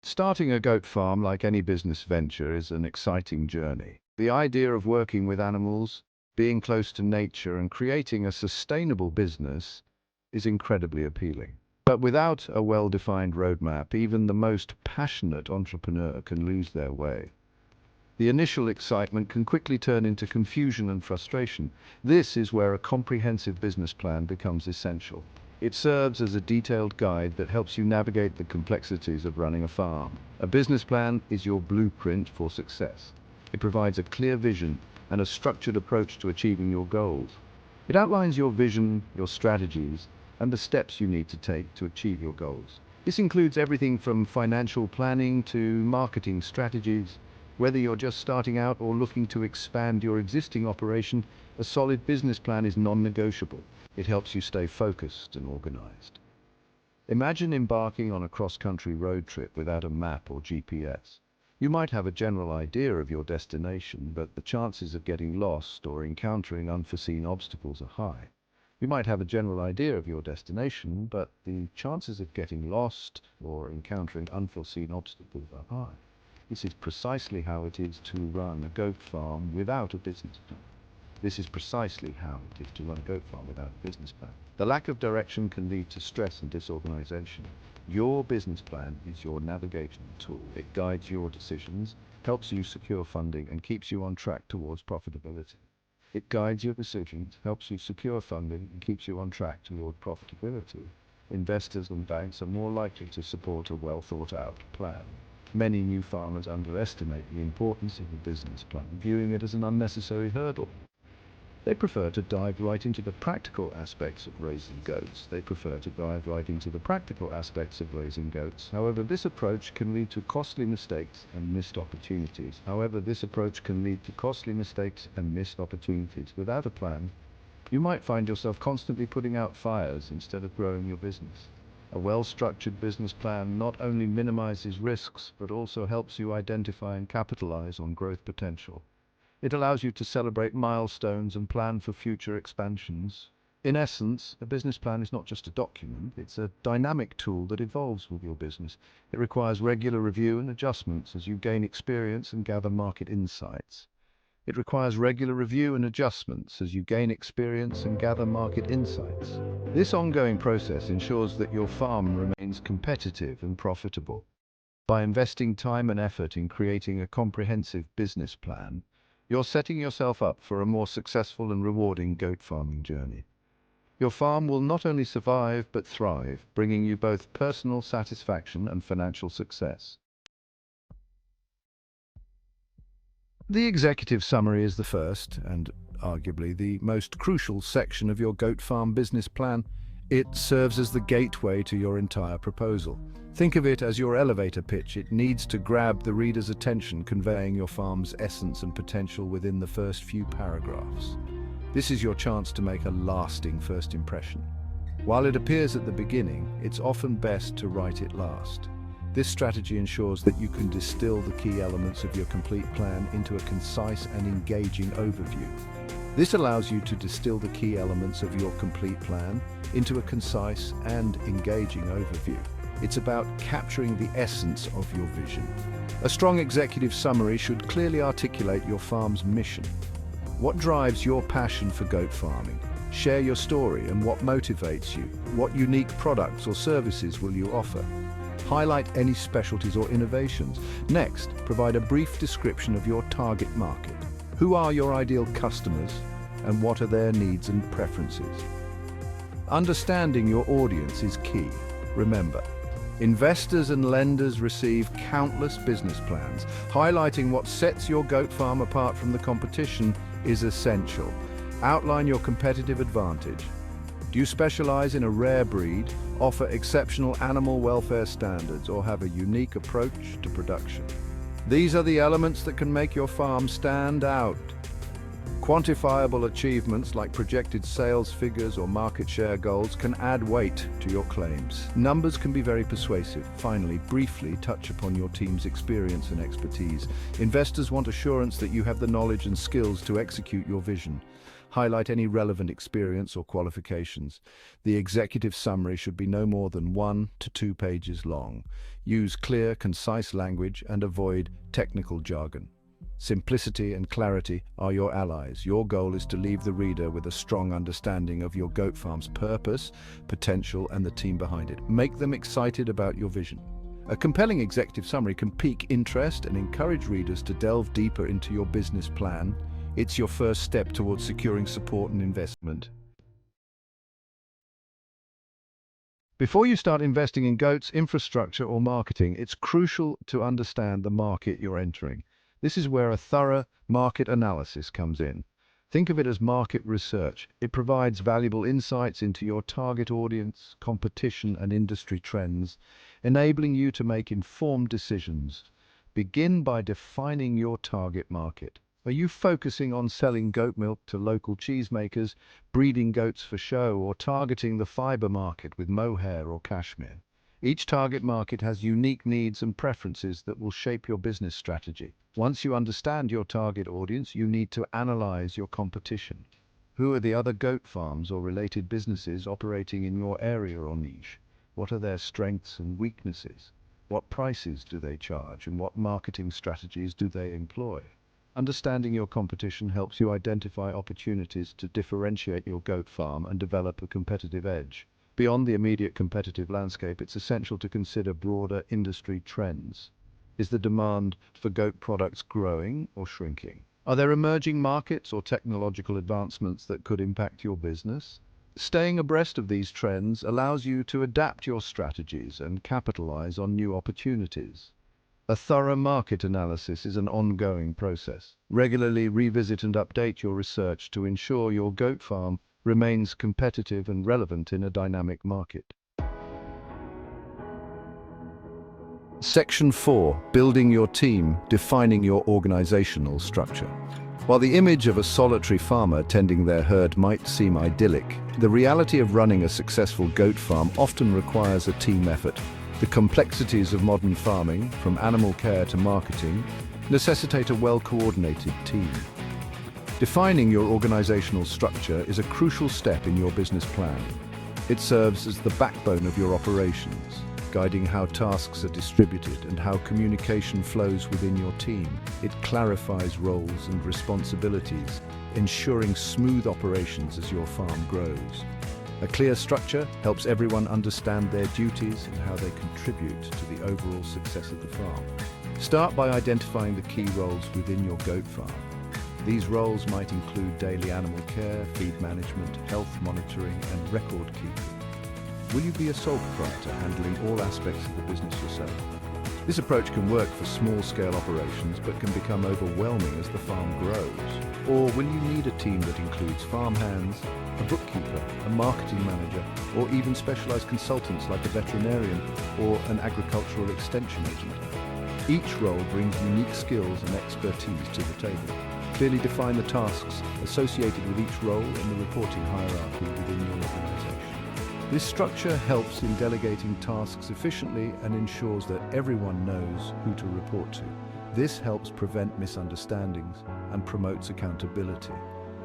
Starting a goat farm, like any business venture, is an exciting journey. The idea of working with animals, being close to nature, and creating a sustainable business is incredibly appealing. But without a well-defined roadmap, even the most passionate entrepreneur can lose their way. The initial excitement can quickly turn into confusion and frustration. This is where a comprehensive business plan becomes essential. It serves as a detailed guide that helps you navigate the complexities of running a farm. A business plan is your blueprint for success. It provides a clear vision and a structured approach to achieving your goals. It outlines your vision, your strategies, and the steps you need to take to achieve your goals. This includes everything from financial planning to marketing strategies. Whether you're just starting out or looking to expand your existing operation, a solid business plan is non-negotiable. It helps you stay focused and organized. Imagine embarking on a cross-country road trip without a map or GPS. You might have a general idea of your destination, but the chances of getting lost or encountering unforeseen obstacles are high. You might have a general idea of your destination, but the chances of getting lost or encountering unforeseen obstacles are high. This is precisely how it is to run a goat farm without a business plan. This is precisely how it is to run a goat farm without a business plan. The lack of direction can lead to stress and disorganization. Your business plan is your navigation tool. It guides your decisions, helps you secure funding, and keeps you on track towards profitability. It guides your decisions, helps you secure funding, and keeps you on track toward profitability. Investors and banks are more likely to support a well-thought-out plan. Many new farmers underestimate the importance of a business plan, viewing it as an unnecessary hurdle. They prefer to dive right into the practical aspects of raising goats. However, this approach can lead to costly mistakes and missed opportunities. Without a plan, you might find yourself constantly putting out fires instead of growing your business. A well-structured business plan not only minimizes risks, but also helps you identify and capitalize on growth potential. It allows you to celebrate milestones and plan for future expansions. In essence, a business plan is not just a document, it's a dynamic tool that evolves with your business. It requires regular review and adjustments as you gain experience and gather market insights. This ongoing process ensures that your farm remains competitive and profitable. By investing time and effort in creating a comprehensive business plan, you're setting yourself up for a more successful and rewarding goat farming journey. Your farm will not only survive but thrive, bringing you both personal satisfaction and financial success. The executive summary is the first, and arguably the most crucial section of your goat farm business plan. It serves as the gateway to your entire proposal. Think of it as your elevator pitch. It needs to grab the reader's attention, conveying your farm's essence and potential within the first few paragraphs. This is your chance to make a lasting first impression. While it appears at the beginning, it's often best to write it last. This strategy ensures that you can distill the key elements of your complete plan into a concise and engaging overview. This allows you to distill the key elements of your complete plan into a concise and engaging overview. It's about capturing the essence of your vision. A strong executive summary should clearly articulate your farm's mission. What drives your passion for goat farming? Share your story and what motivates you. What unique products or services will you offer? Highlight any specialties or innovations. Next, provide a brief description of your target market. Who are your ideal customers and what are their needs and preferences? Understanding your audience is key. Remember, investors and lenders receive countless business plans. Highlighting what sets your goat farm apart from the competition is essential. Outline your competitive advantage. Do you specialize in a rare breed, offer exceptional animal welfare standards, or have a unique approach to production? These are the elements that can make your farm stand out. Quantifiable achievements like projected sales figures or market share goals can add weight to your claims. Numbers can be very persuasive. Finally, briefly touch upon your team's experience and expertise. Investors want assurance that you have the knowledge and skills to execute your vision. Highlight any relevant experience or qualifications. The executive summary should be no more than 1 to 2 pages long. Use clear, concise language and avoid technical jargon. Simplicity and clarity are your allies. Your goal is to leave the reader with a strong understanding of your goat farm's purpose, potential, and the team behind it. Make them excited about your vision. A compelling executive summary can pique interest and encourage readers to delve deeper into your business plan. It's your first step towards securing support and investment. Before you start investing in goats, infrastructure, or marketing, it's crucial to understand the market you're entering. This is where a thorough market analysis comes in. Think of it as market research. It provides valuable insights into your target audience, competition, and industry trends, enabling you to make informed decisions. Begin by defining your target market. Are you focusing on selling goat milk to local cheesemakers, breeding goats for show, or targeting the fiber market with mohair or cashmere? Each target market has unique needs and preferences that will shape your business strategy. Once you understand your target audience, you need to analyze your competition. Who are the other goat farms or related businesses operating in your area or niche? What are their strengths and weaknesses? What prices do they charge, and what marketing strategies do they employ? Understanding your competition helps you identify opportunities to differentiate your goat farm and develop a competitive edge. Beyond the immediate competitive landscape, it's essential to consider broader industry trends. Is the demand for goat products growing or shrinking? Are there emerging markets or technological advancements that could impact your business? Staying abreast of these trends allows you to adapt your strategies and capitalize on new opportunities. A thorough market analysis is an ongoing process. Regularly revisit and update your research to ensure your goat farm remains competitive and relevant in a dynamic market. Section 4. Building your team, defining your organizational structure. While the image of a solitary farmer tending their herd might seem idyllic, the reality of running a successful goat farm often requires a team effort. The complexities of modern farming, from animal care to marketing, necessitate a well-coordinated team. Defining your organizational structure is a crucial step in your business plan. It serves as the backbone of your operations, guiding how tasks are distributed and how communication flows within your team. It clarifies roles and responsibilities, ensuring smooth operations as your farm grows. A clear structure helps everyone understand their duties and how they contribute to the overall success of the farm. Start by identifying the key roles within your goat farm. These roles might include daily animal care, feed management, health monitoring, and record keeping. Will you be a sole proprietor handling all aspects of the business yourself? This approach can work for small-scale operations but can become overwhelming as the farm grows. Or will you need a team that includes farm hands, a bookkeeper, a marketing manager, or even specialized consultants like a veterinarian or an agricultural extension agent? Each role brings unique skills and expertise to the table. Clearly define the tasks associated with each role in the reporting hierarchy within your organization. This structure helps in delegating tasks efficiently and ensures that everyone knows who to report to. This helps prevent misunderstandings and promotes accountability.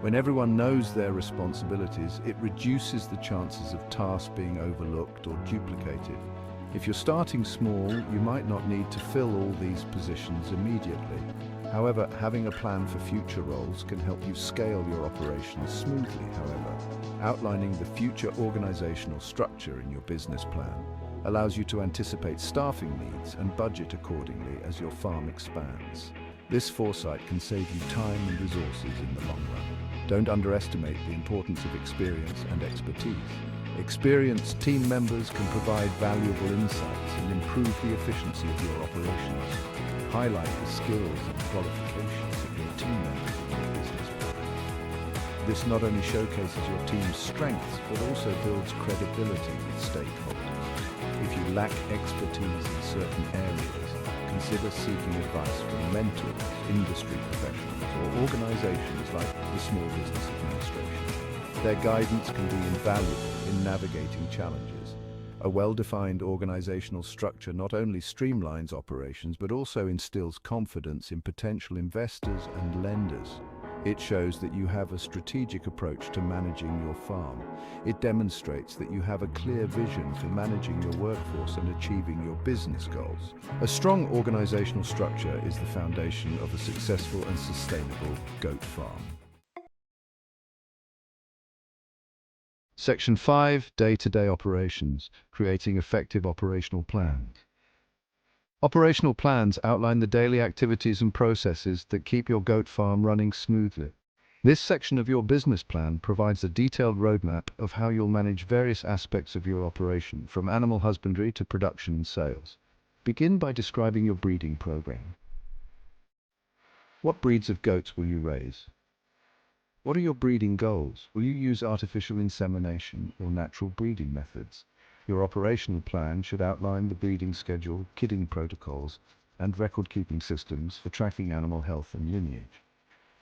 When everyone knows their responsibilities, it reduces the chances of tasks being overlooked or duplicated. If you're starting small, you might not need to fill all these positions immediately. However, having a plan for future roles can help you scale your operations smoothly, Outlining the future organizational structure in your business plan allows you to anticipate staffing needs and budget accordingly as your farm expands. This foresight can save you time and resources in the long run. Don't underestimate the importance of experience and expertise. Experienced team members can provide valuable insights and improve the efficiency of your operations. Highlight the skills and qualifications of your team members in your business plan. This not only showcases your team's strengths, but also builds credibility with stakeholders. If you lack expertise in certain areas, consider seeking advice from mentors, industry professionals, or organizations like the Small Business Administration. Their guidance can be invaluable in navigating challenges. A well-defined organizational structure not only streamlines operations, but also instills confidence in potential investors and lenders. It shows that you have a strategic approach to managing your farm. It demonstrates that you have a clear vision for managing your workforce and achieving your business goals. A strong organizational structure is the foundation of a successful and sustainable goat farm. Section 5, Day-to-day operations, creating effective operational plans. Operational plans outline the daily activities and processes that keep your goat farm running smoothly. This section of your business plan provides a detailed roadmap of how you'll manage various aspects of your operation, from animal husbandry to production and sales. Begin by describing your breeding program. What breeds of goats will you raise? What are your breeding goals? Will you use artificial insemination or natural breeding methods? Your operational plan should outline the breeding schedule, kidding protocols, and record-keeping systems for tracking animal health and lineage.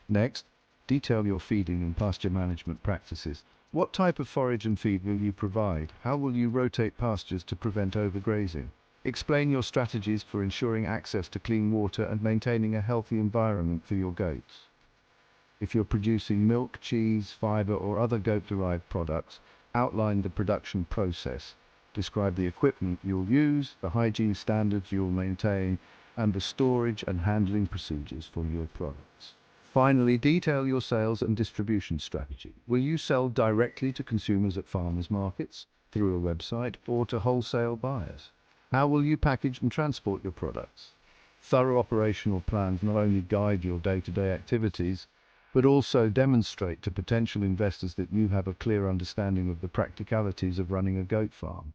Next, detail your feeding and pasture management practices. What type of forage and feed will you provide? How will you rotate pastures to prevent overgrazing? Explain your strategies for ensuring access to clean water and maintaining a healthy environment for your goats. If you're producing milk, cheese, fiber, or other goat-derived products, outline the production process. Describe the equipment you'll use, the hygiene standards you'll maintain, and the storage and handling procedures for your products. Finally, detail your sales and distribution strategy. Will you sell directly to consumers at farmers markets, through a website, or to wholesale buyers? How will you package and transport your products? Thorough operational plans not only guide your day-to-day activities, but also demonstrate to potential investors that you have a clear understanding of the practicalities of running a goat farm.